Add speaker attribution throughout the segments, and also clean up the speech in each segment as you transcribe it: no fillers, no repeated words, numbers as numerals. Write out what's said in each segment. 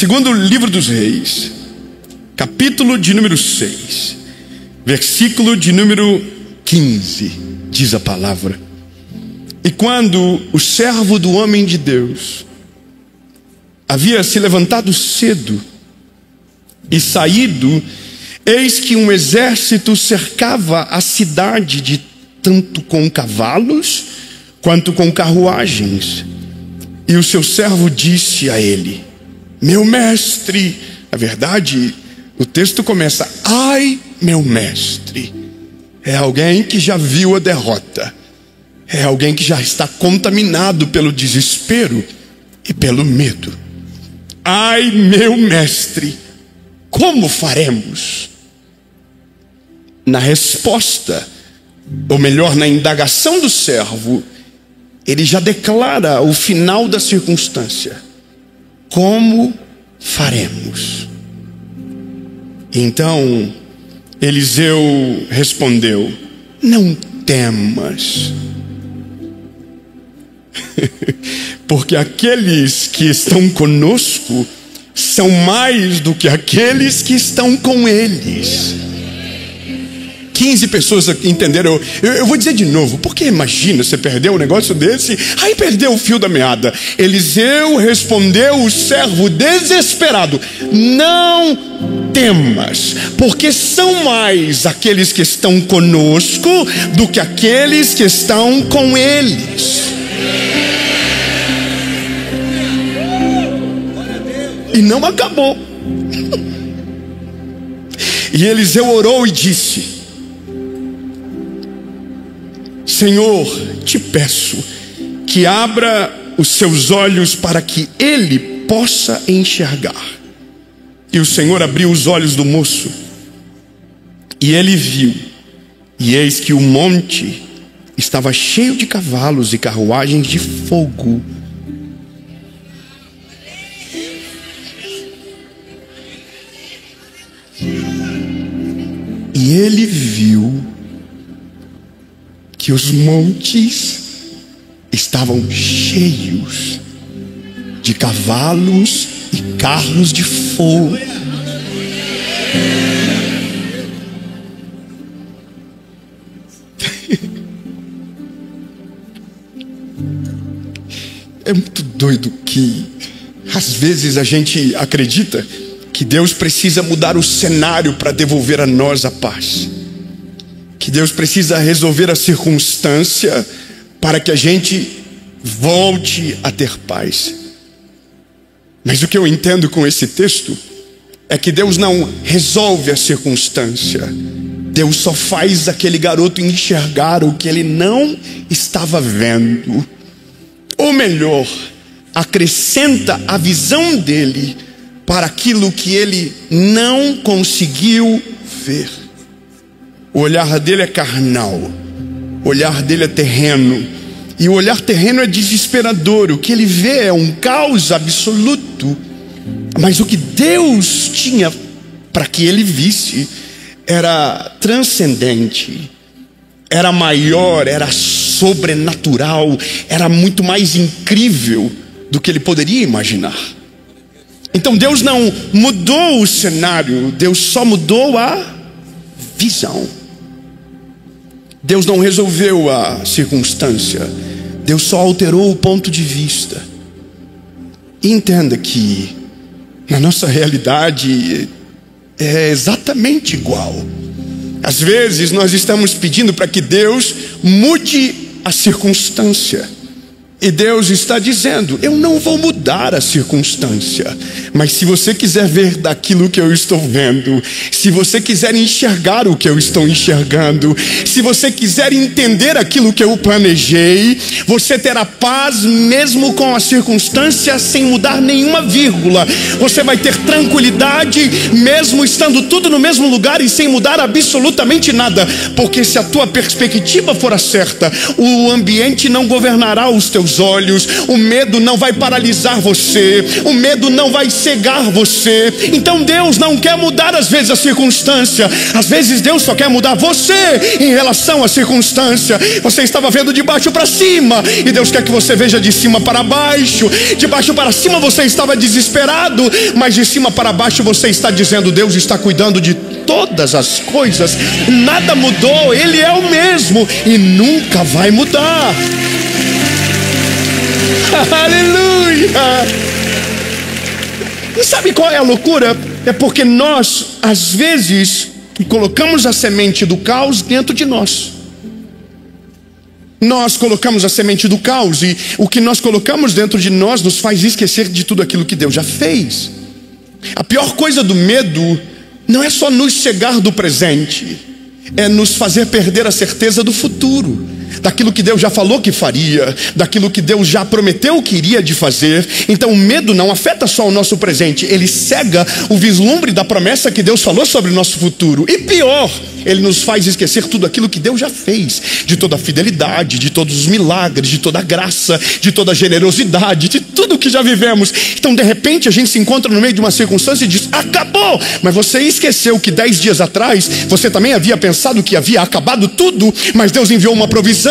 Speaker 1: Segundo livro dos Reis, capítulo de número 6, versículo de número 15, diz a palavra: e quando o servo do homem de Deus havia se levantado cedo e saído, eis que um exército cercava a cidade, tanto com cavalos quanto com carruagens. E o seu servo disse a ele: meu mestre. Na verdade, o texto começa: ai, meu mestre. É alguém que já viu a derrota. É alguém que já está contaminado pelo desespero e pelo medo. Ai, meu mestre, como faremos? Na resposta, ou melhor, na indagação do servo, ele já declara o final da circunstância: como faremos? Então Eliseu respondeu: não temas, porque aqueles que estão conosco são mais do que aqueles que estão com eles. 15 pessoas entenderam. Eu vou dizer de novo, porque imagina, você perdeu um negócio desse, aí perdeu o fio da meada. Eliseu respondeu o servo desesperado: não temas, porque são mais aqueles que estão conosco do que aqueles que estão com eles. E não acabou. E Eliseu orou e disse: Senhor, te peço que abra os seus olhos para que ele possa enxergar. E o Senhor abriu os olhos do moço, e ele viu, e eis que o monte estava cheio de cavalos e carruagens de fogo. E ele viu que os montes estavam cheios de cavalos e carros de fogo. É muito doido que às vezes a gente acredita que Deus precisa mudar o cenário para devolver a nós a paz, que Deus precisa resolver a circunstância para que a gente volte a ter paz. Mas o que eu entendo com esse texto é que Deus não resolve a circunstância. Deus só faz aquele garoto enxergar o que ele não estava vendo. Ou melhor, acrescenta a visão dele para aquilo que ele não conseguiu ver. O olhar dele é carnal, o olhar dele é terreno, e o olhar terreno é desesperador. O que ele vê é um caos absoluto. Mas o que Deus tinha para que ele visse era transcendente, era maior, era sobrenatural, era muito mais incrível do que ele poderia imaginar. Então Deus não mudou o cenário, Deus só mudou a visão. Deus não resolveu a circunstância, Deus só alterou o ponto de vista. E entenda que na nossa realidade é exatamente igual. Às vezes nós estamos pedindo para que Deus mude a circunstância, e Deus está dizendo: eu não vou mudar a circunstância, mas se você quiser ver daquilo que eu estou vendo, se você quiser enxergar o que eu estou enxergando, se você quiser entender aquilo que eu planejei, você terá paz mesmo com a circunstância, sem mudar nenhuma vírgula. Você vai ter tranquilidade mesmo estando tudo no mesmo lugar e sem mudar absolutamente nada, porque se a tua perspectiva for a certa, o ambiente não governará os teus teus olhos, o medo não vai paralisar você, o medo não vai cegar você. Então Deus não quer mudar às vezes a circunstância, às vezes Deus só quer mudar você em relação à circunstância. Você estava vendo de baixo para cima, e Deus quer que você veja de cima para baixo. De baixo para cima você estava desesperado, mas de cima para baixo você está dizendo: Deus está cuidando de todas as coisas, nada mudou, Ele é o mesmo e nunca vai mudar. Aleluia! E sabe qual é a loucura? É porque nós, às vezes, colocamos a semente do caos dentro de nós. Nós colocamos a semente do caos, e o que nós colocamos dentro de nós nos faz esquecer de tudo aquilo que Deus já fez. A pior coisa do medo não é só nos cegar do presente, é nos fazer perder a certeza do futuro, daquilo que Deus já falou que faria, daquilo que Deus já prometeu que iria de fazer. Então o medo não afeta só o nosso presente, ele cega o vislumbre da promessa que Deus falou sobre o nosso futuro. E pior, ele nos faz esquecer tudo aquilo que Deus já fez, de toda a fidelidade, de todos os milagres, de toda a graça, de toda a generosidade, de tudo que já vivemos. Então de repente a gente se encontra no meio de uma circunstância e diz: acabou! Mas você esqueceu que 10 dias atrás você também havia pensado que havia acabado tudo, mas Deus enviou uma provisão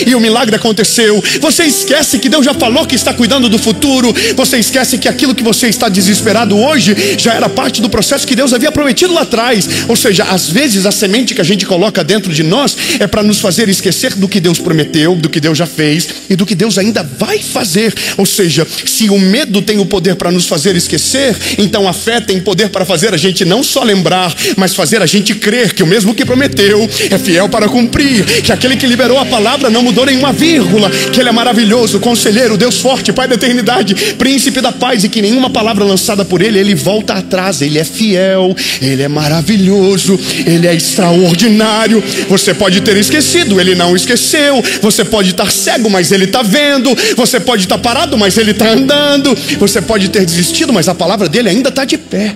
Speaker 1: e o milagre aconteceu. Você esquece que Deus já falou que está cuidando do futuro. Você esquece que aquilo que você está desesperado hoje já era parte do processo que Deus havia prometido lá atrás. Ou seja, às vezes a semente que a gente coloca dentro de nós é para nos fazer esquecer do que Deus prometeu, do que Deus já fez e do que Deus ainda vai fazer. Ou seja, se o medo tem o poder para nos fazer esquecer, então a fé tem poder para fazer a gente não só lembrar, mas fazer a gente crer que o mesmo que prometeu é fiel para cumprir, que aquele que liberou a palavra não mudou nenhuma vírgula, que Ele é maravilhoso, conselheiro, Deus forte, Pai da eternidade, príncipe da paz, e que nenhuma palavra lançada por Ele volta atrás. Ele é fiel, Ele é maravilhoso, Ele é extraordinário. Você pode ter esquecido, Ele não esqueceu. Você pode estar cego, mas Ele está vendo. Você pode estar parado, mas Ele está andando. Você pode ter desistido, mas a palavra dele ainda está de pé.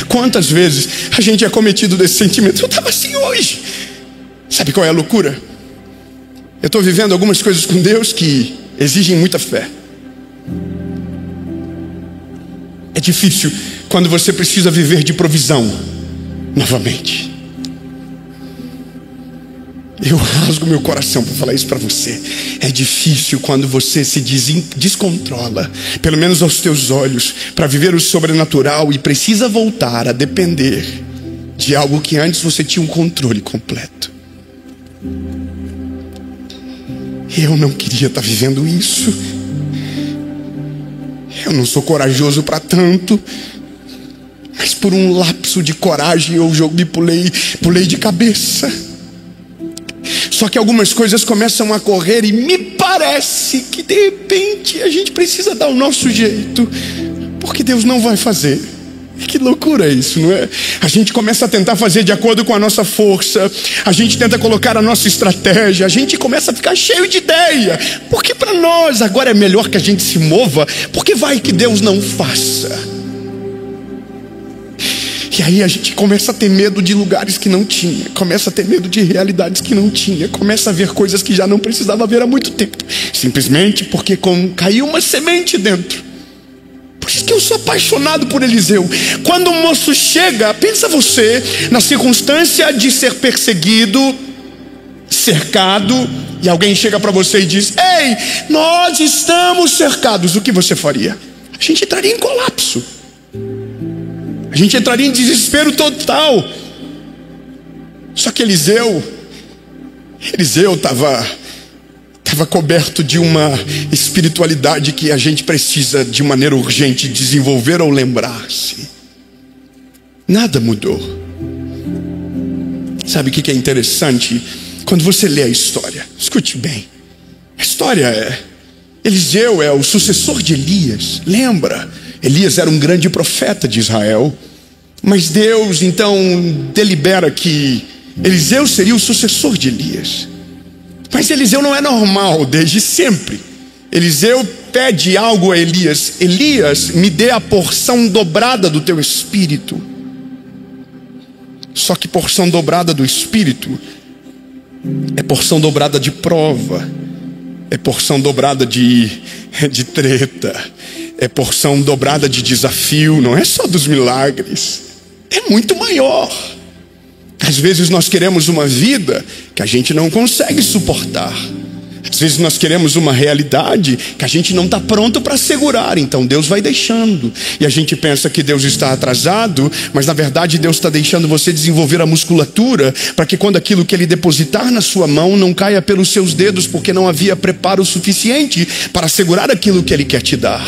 Speaker 1: Quantas vezes a gente é cometido desse sentimento? Eu estava assim hoje. Sabe qual é a loucura? Eu estou vivendo algumas coisas com Deus que exigem muita fé. É difícil quando você precisa viver de provisão novamente. Eu rasgo meu coração para falar isso para você. É difícil quando você se descontrola, pelo menos aos teus olhos, para viver o sobrenatural e precisa voltar a depender de algo que antes você tinha um controle completo. Eu não queria estar vivendo isso. Eu não sou corajoso para tanto, mas por um lapso de coragem eu me pulei de cabeça. Só que algumas coisas começam a correr e me parece que de repente a gente precisa dar o nosso jeito, porque Deus não vai fazer. Que loucura isso, não é? A gente começa a tentar fazer de acordo com a nossa força, a gente tenta colocar a nossa estratégia, a gente começa a ficar cheio de ideia, porque para nós agora é melhor que a gente se mova, porque vai que Deus não faça. E aí a gente começa a ter medo de lugares que não tinha, começa a ter medo de realidades que não tinha, começa a ver coisas que já não precisava ver há muito tempo, simplesmente porque caiu uma semente dentro. Por isso que eu sou apaixonado por Eliseu. Quando um moço chega, pensa você na circunstância de ser perseguido, cercado, e alguém chega para você e diz: ei, nós estamos cercados. O que você faria? A gente entraria em colapso, a gente entraria em desespero total. Só que Eliseu estava coberto de uma espiritualidade que a gente precisa de maneira urgente desenvolver ou lembrar-se. Nada mudou. Sabe o que é interessante? Quando você lê a história, escute bem. A história é: Eliseu é o sucessor de Elias. Lembra? Elias era um grande profeta de Israel, mas Deus então delibera que Eliseu seria o sucessor de Elias. Mas Eliseu não é normal desde sempre. Eliseu pede algo a Elias: Elias, me dê a porção dobrada do teu espírito. Só que porção dobrada do espírito é porção dobrada de prova, é porção dobrada de treta, é porção dobrada de desafio, não é só dos milagres, é muito maior. Às vezes nós queremos uma vida que a gente não consegue suportar. Às vezes nós queremos uma realidade que a gente não está pronto para segurar. Então Deus vai deixando. E a gente pensa que Deus está atrasado, mas na verdade Deus está deixando você desenvolver a musculatura, para que quando aquilo que Ele depositar na sua mão não caia pelos seus dedos, porque não havia preparo suficiente para segurar aquilo que Ele quer te dar.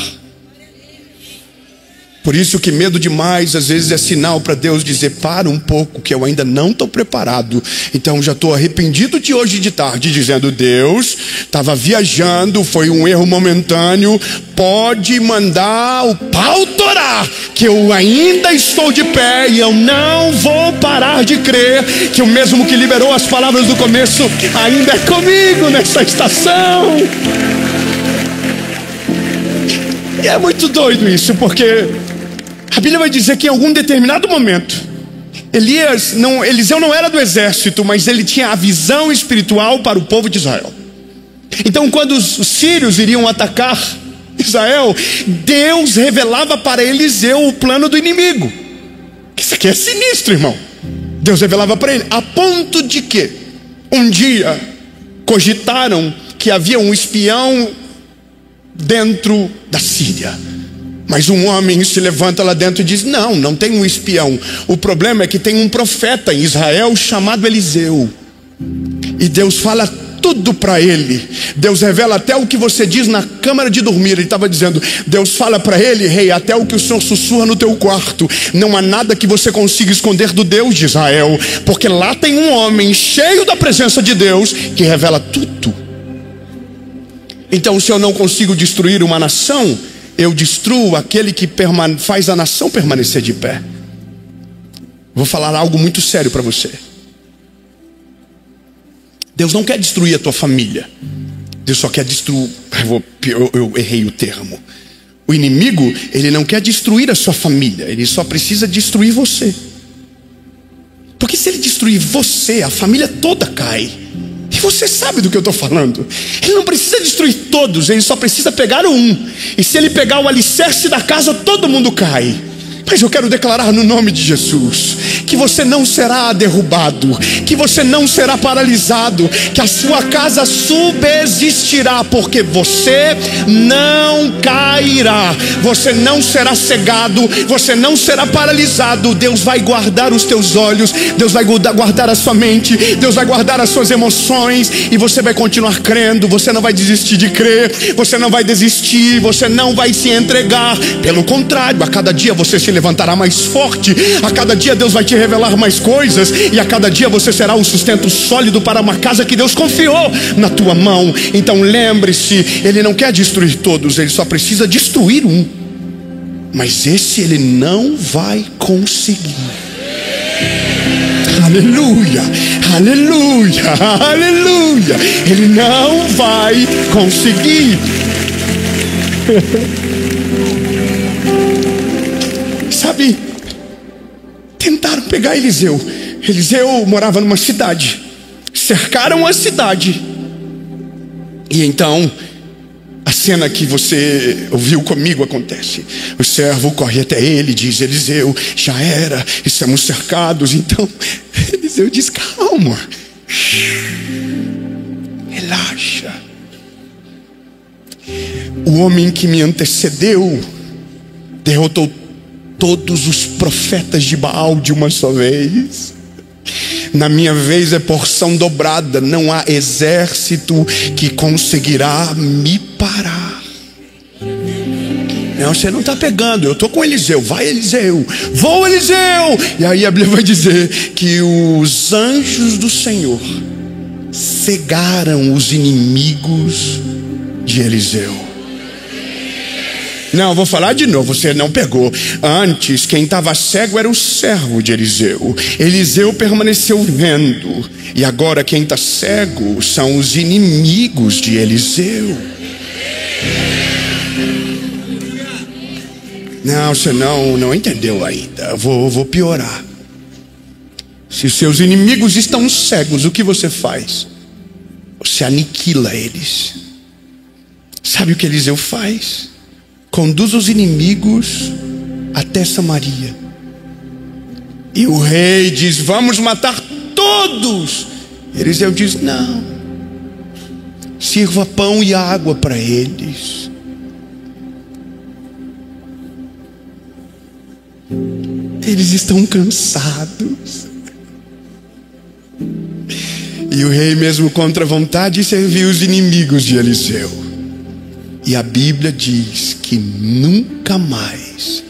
Speaker 1: Por isso que medo demais às vezes é sinal para Deus dizer: para um pouco, que eu ainda não estou preparado. Então já estou arrependido de hoje de tarde, dizendo: Deus, estava viajando, foi um erro momentâneo, pode mandar o pau torar, que eu ainda estou de pé e eu não vou parar de crer que o mesmo que liberou as palavras do começo ainda é comigo nessa estação. E é muito doido isso, porque a Bíblia vai dizer que em algum determinado momento, Eliseu não era do exército, mas ele tinha a visão espiritual para o povo de Israel. Então quando os sírios iriam atacar Israel, Deus revelava para Eliseu o plano do inimigo. Isso aqui é sinistro, irmão. Deus revelava para ele, a ponto de que um dia cogitaram que havia um espião dentro da Síria. Mas um homem se levanta lá dentro e diz: não tem um espião. O problema é que tem um profeta em Israel chamado Eliseu. E Deus fala tudo para ele. Deus revela até o que você diz na câmara de dormir. Ele estava dizendo: Deus fala para ele: rei, até o que o Senhor sussurra no teu quarto. Não há nada que você consiga esconder do Deus de Israel, porque lá tem um homem cheio da presença de Deus que revela tudo. Então, se eu não consigo destruir uma nação, eu destruo aquele que faz a nação permanecer de pé. Vou falar algo muito sério para você. Deus não quer destruir a tua família. Deus só quer destruir. Eu errei o termo. O inimigo, ele não quer destruir a sua família. Ele só precisa destruir você. Porque se ele destruir você, a família toda cai. E você sabe do que eu estou falando. Ele não precisa destruir todos, ele só precisa pegar um. E se ele pegar o alicerce da casa, todo mundo cai. Mas eu quero declarar no nome de Jesus que você não será derrubado, que você não será paralisado, que a sua casa subsistirá, porque você não cairá, você não será cegado, você não será paralisado. Deus vai guardar os teus olhos, Deus vai guardar a sua mente, Deus vai guardar as suas emoções, e você vai continuar crendo. Você não vai desistir de crer, você não vai desistir, você não vai se entregar. Pelo contrário, a cada dia você se levantará mais forte, a cada dia Deus vai te revelar mais coisas, e a cada dia você será o sustento sólido para uma casa que Deus confiou na tua mão. Então lembre-se, Ele não quer destruir todos, Ele só precisa destruir um. Mas esse Ele não vai conseguir. Aleluia, aleluia, aleluia. Ele não vai conseguir. Sabe, tentaram pegar Eliseu. Eliseu morava numa cidade, cercaram a cidade. E então a cena que você ouviu comigo acontece. O servo corre até ele e diz: Eliseu, já era, estamos cercados. Então Eliseu diz: calma, relaxa. O homem que me antecedeu derrotou todos os profetas de Baal de uma só vez. Na minha vez é porção dobrada. Não há exército que conseguirá me parar. Não, você não está pegando. Eu estou com Eliseu. Vai, Eliseu. Vou, Eliseu. E aí a Bíblia vai dizer que os anjos do Senhor cegaram os inimigos de Eliseu. Não, vou falar de novo, você não pegou. Antes, quem estava cego era o servo de Eliseu. Eliseu permaneceu vendo. E agora quem está cego são os inimigos de Eliseu. Não, você não entendeu ainda. Vou piorar. Se os seus inimigos estão cegos, o que você faz? Você aniquila eles. Sabe o que Eliseu faz? Conduz os inimigos até Samaria. E o rei diz: vamos matar todos. Eliseu diz: não, sirva pão e água para eles. Eles estão cansados. E o rei, mesmo contra a vontade, serviu os inimigos de Eliseu. E a Bíblia diz que nunca mais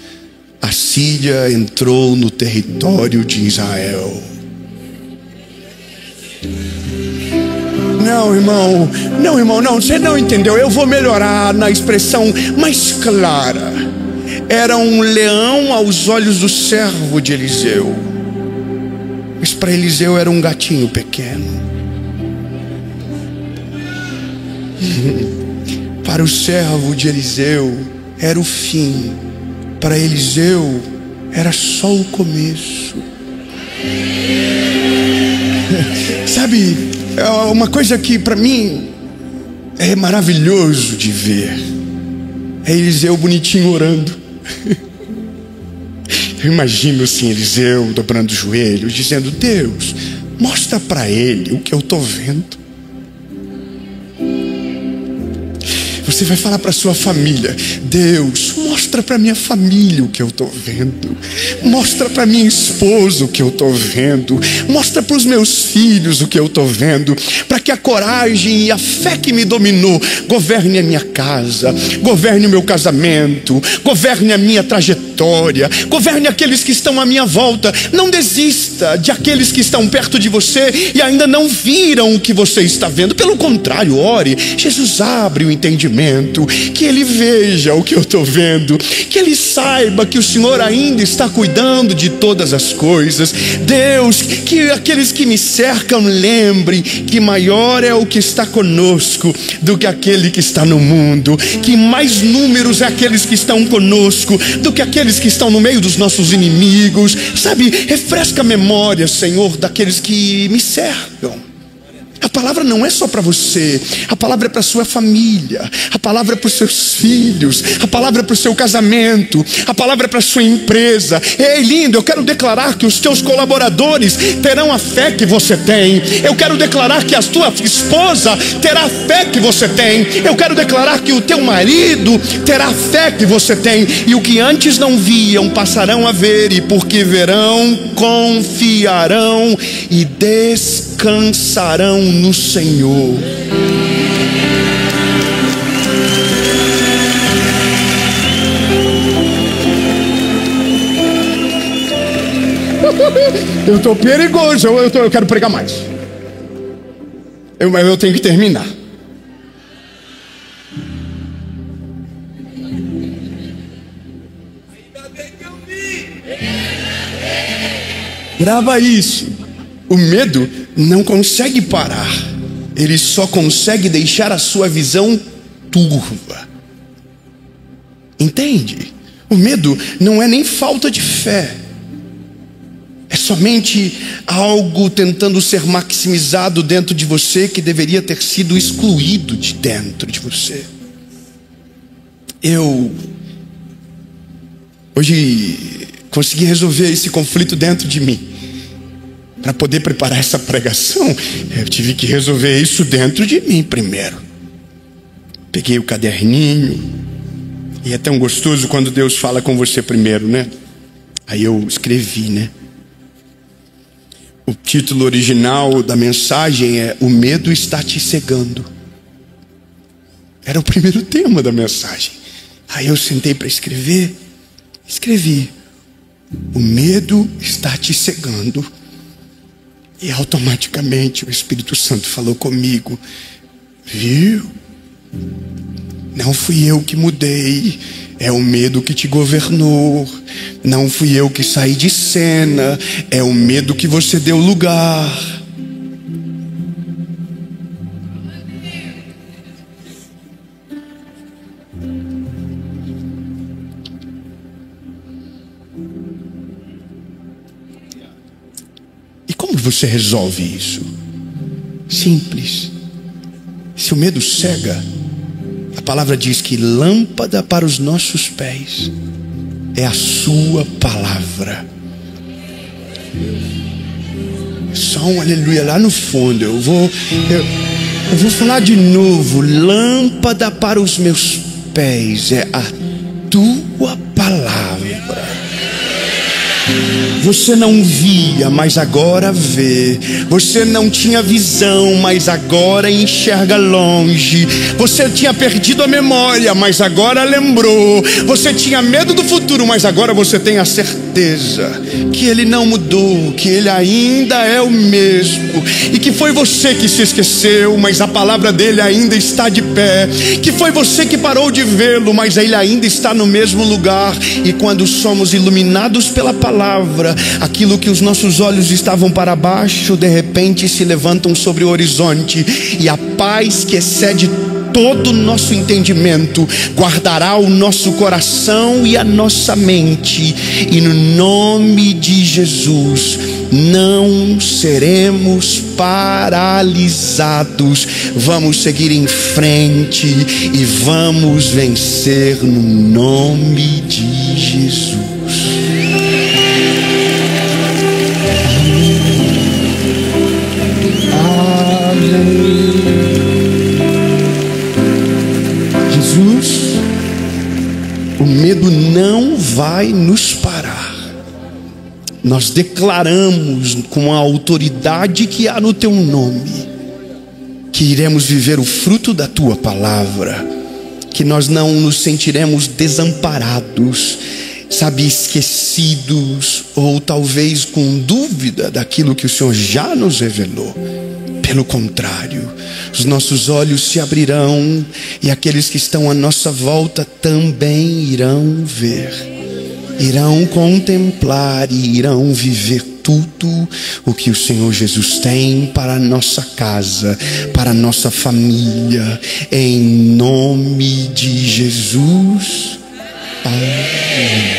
Speaker 1: a Síria entrou no território de Israel. Não, irmão, não, você não entendeu. Eu vou melhorar na expressão mais clara. Era um leão aos olhos do servo de Eliseu, mas para Eliseu era um gatinho pequeno. Para o servo de Eliseu era o fim, para Eliseu era só o começo. Sabe, é uma coisa que para mim é maravilhoso de ver. É Eliseu bonitinho orando. Eu imagino assim Eliseu dobrando os joelhos, dizendo: Deus, mostra para ele o que eu estou vendo. Você vai falar para sua família: Deus, mostra para minha família o que eu estou vendo. Mostra para minha esposa o que eu estou vendo. Mostra para os meus filhos o que eu estou vendo. Para que a coragem e a fé que me dominou governe a minha casa, governe o meu casamento, governe a minha trajetória, governe aqueles que estão à minha volta. Não desista de aqueles que estão perto de você e ainda não viram o que você está vendo. Pelo contrário, ore. Jesus, abre o entendimento, que ele veja o que eu estou vendo, que ele saiba que o Senhor ainda está cuidando de todas as coisas. Deus, que aqueles que me cercam lembrem que maior é o que está conosco do que aquele que está no mundo, que mais números é aqueles que estão conosco do que aqueles que estão no meio dos nossos inimigos. Sabe, refresca a memória, Senhor, daqueles que me cercam. A palavra não é só para você, a palavra é para sua família, a palavra é para os seus filhos, a palavra é para o seu casamento, a palavra é para a sua empresa. Ei, lindo, eu quero declarar que os teus colaboradores terão a fé que você tem. Eu quero declarar que a tua esposa terá a fé que você tem. Eu quero declarar que o teu marido terá a fé que você tem. E o que antes não viam passarão a ver, e porque verão, confiarão e descansarão no Senhor. Eu estou perigoso, eu quero pregar mais. Mas eu tenho que terminar. Grava isso. O medo não consegue parar, ele só consegue deixar a sua visão turva. Entende? O medo não é nem falta de fé, é somente algo tentando ser maximizado dentro de você que deveria ter sido excluído de dentro de você. Eu hoje consegui resolver esse conflito dentro de mim. Para poder preparar essa pregação, eu tive que resolver isso dentro de mim primeiro. Peguei o caderninho, e é tão gostoso quando Deus fala com você primeiro, né? Aí eu escrevi, né? O título original da mensagem é: O medo está te cegando. Era o primeiro tema da mensagem. Aí eu sentei para escrever, escrevi: O medo está te cegando. E automaticamente o Espírito Santo falou comigo: viu? Não fui eu que mudei, é o medo que te governou. Não fui eu que saí de cena, é o medo que você deu lugar. Como você resolve isso? Simples. Se o medo cega, A palavra diz que lâmpada para os nossos pés é a sua palavra. Só um aleluia lá no fundo. Eu vou falar de novo. Lâmpada para os meus pés é a tua palavra. Você não via, mas agora vê. Você não tinha visão, mas agora enxerga longe. Você tinha perdido a memória, mas agora lembrou. Você tinha medo do futuro, mas agora você tem a certeza que Ele não mudou, que Ele ainda é o mesmo, e que foi você que se esqueceu, mas a palavra dele ainda está de pé. Que foi você que parou de vê-lo, mas Ele ainda está no mesmo lugar. E quando somos iluminados pela palavra, aquilo que os nossos olhos estavam para baixo, de repente se levantam sobre o horizonte, e a paz que excede todo o nosso entendimento guardará o nosso coração e a nossa mente, e no nome de Jesus não seremos paralisados. Vamos seguir em frente e vamos vencer no nome de Jesus. Jesus, o medo não vai nos parar. Nós declaramos com a autoridade que há no teu nome que iremos viver o fruto da tua palavra, que nós não nos sentiremos desamparados, sabe, esquecidos, ou talvez com dúvida daquilo que o Senhor já nos revelou. Pelo contrário, os nossos olhos se abrirão e aqueles que estão à nossa volta também irão ver, irão contemplar e irão viver tudo o que o Senhor Jesus tem para a nossa casa, para a nossa família, em nome de Jesus. Amém.